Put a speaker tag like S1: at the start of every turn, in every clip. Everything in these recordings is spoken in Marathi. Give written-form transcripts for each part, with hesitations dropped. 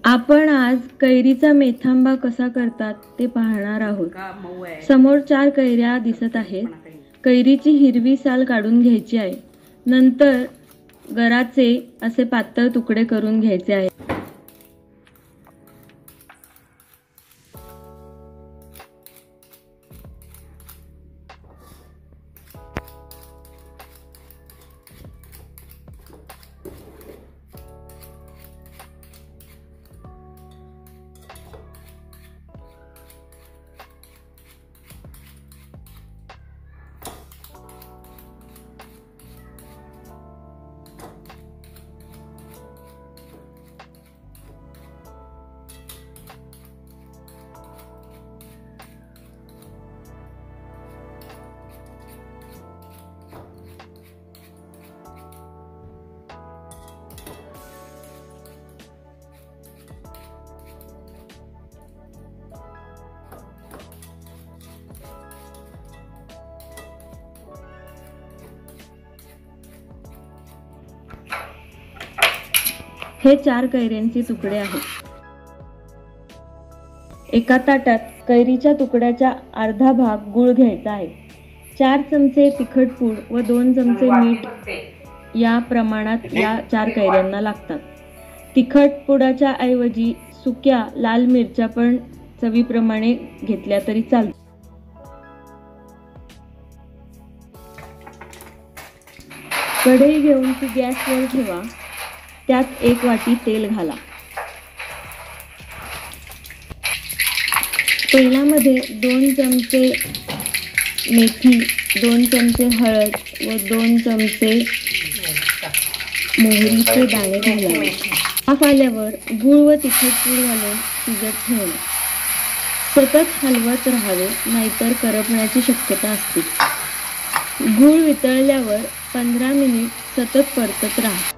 S1: आपण आज कैरीचा मेथांबा कसा करतात ते पाहणार आहोत। समोर 4 कैऱ्या दिसत आहेत। कैरीची हिरवी साल काढून घ्यायची आहे। नंतर गराचे असे पातळ तुकडे करून घ्यायचे आहेत। हे 4 कैऱ्यांचे तुकडे आहेत। एका ताटात कैरीच्या तुकड्याचा अर्धा भाग गुळ घ्यायचा आहे। 4 चमचे तिखट पूड व 2 चमचे मीठ या प्रमाणात या 4 कैऱ्यांना लागतात। तिखट पुडाच्या ऐवजी सुक्या लाल मिरच्या पण चवीप्रमाणे घेतल्या तरी चालतात। कढई घेऊन ती गॅसवर ठेवा। त्यात 1 वाटी तेल घाला। तेलामध्ये 2 चमचे मेथी, 2 चमचे हळद व 2 चमचे मोहरीचे दाणे घालावे। वाफ आल्यावर गूळ व तिखट पूड घालून शिजत ठेवणे। सतत हलवत राहावे, नाहीतर करपण्याची शक्यता असते। गूळ वितळल्यावर 15 मिनिट सतत परतत राहा।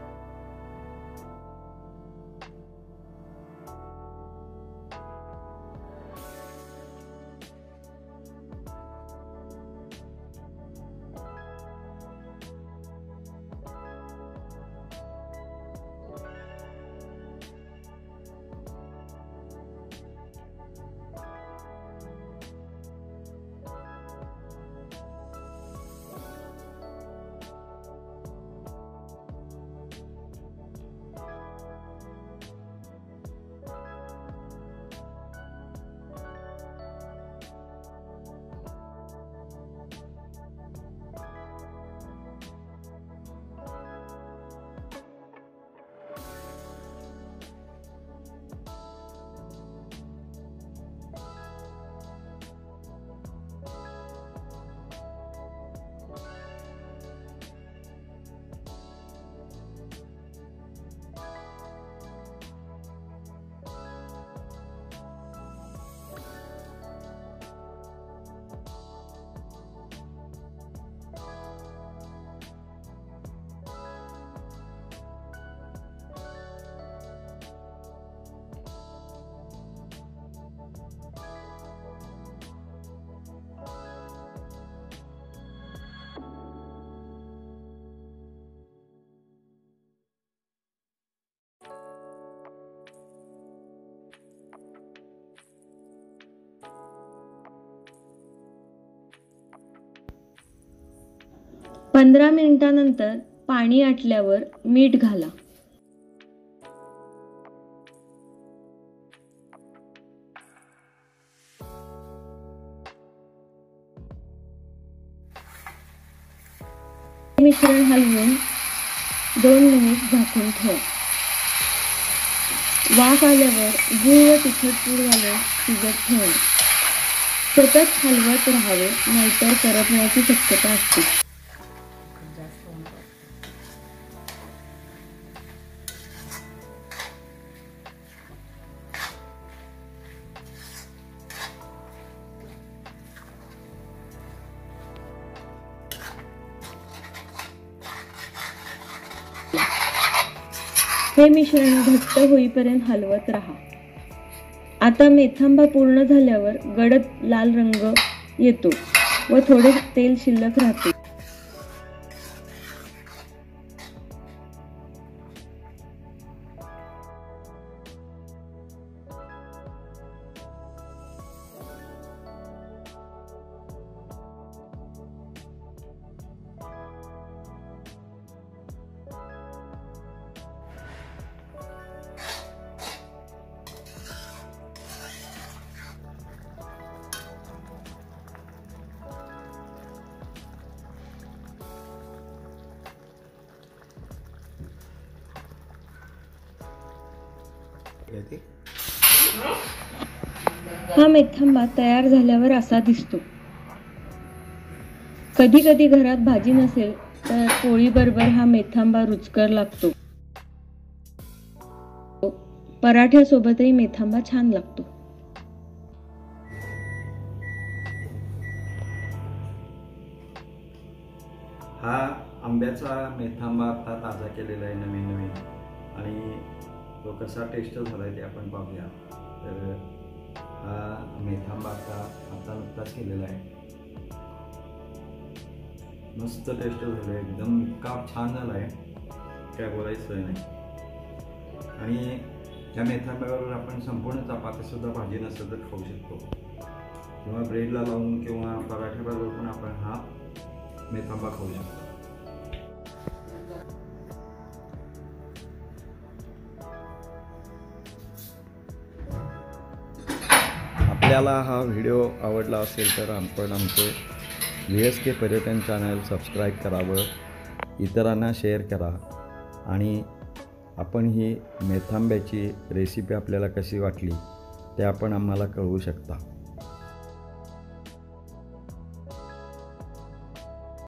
S1: पंधरा मिनिटांनंतर पाणी आटल्यावर मीठ घाला। मिश्रण हलवून 2 मिनिट झाकून ठेवा। वाफ आल्यावर गूळ व तिखट पूड घालून शिजत ठेवा। सतत हलवत राहावे, नाहीतर करपण्याची शक्यता असते। हे मिश्रण घट्ट होईपर्यंत हलवत राहा। आता मेथांबा पूर्ण झाल्यावर गडद लाल रंग येतो व थोडे तेल शिल्लक राहते।
S2: काय ते?
S1: हा मेथांबा तयार झाल्यावर असा दिसतो. कधी कधी घरात भाजी नसेल तर पोळीबरोबर हा मेथांबा रुचकर लागतो. पराठ्यासोबतही मेथांबा छान लागतो.
S2: हा आंब्याचा मेथांबा आता ताजा केलेला आहे नवीन आणि तो कसा टेस्ट झाला आहे ते आपण पाहूया. तर हा मेथांबा आता नुकताच केलेला आहे. मस्त टेस्ट झालं आहे, एकदम इतका छान झाला आहे काय बोलायचं नाही. आणि या मेथांब्याबरोबर आपण संपूर्ण चपातीसुद्धा भाजी नसेल तर खाऊ शकतो किंवा ब्रेडला लावून किंवा पराठ्याबरोबर पण आपण हा मेथांबा खाऊ शकतो. आपल्याला हा व्हिडिओ आवडला असेल तर आपण आमचे VSK पर्यटन चॅनल सबस्क्राईब करावं, इतरांना शेअर करा आणि आपण ही मेथांब्याची रेसिपी आपल्याला कशी वाटली ते आपण आम्हाला कळवू शकता.